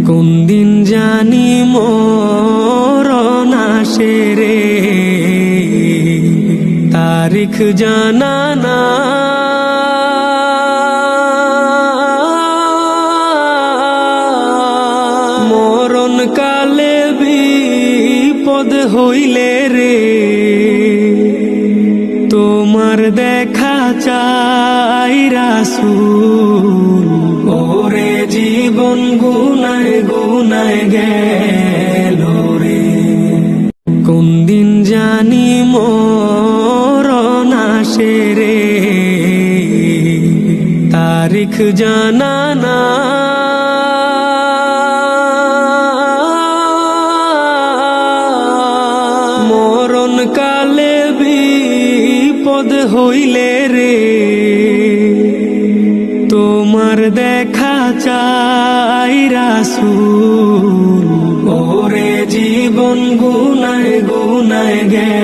কোন দিন জানি মরণ আসে রে, তারিখ জানা না। মরণ কালে বিপদ হইলে রে, তোমার দেখা চাই রাসূল। ওরে জীবন গুনায় গুনায় গেল রে, কোন দিন জানি মরণ আসে রে, তারিখ জানা না। মরণ কালে বিপদ হইলে রে, তোমার দেখা চাই রাসূল। ওরে জীবন গুনায় গুনায় গে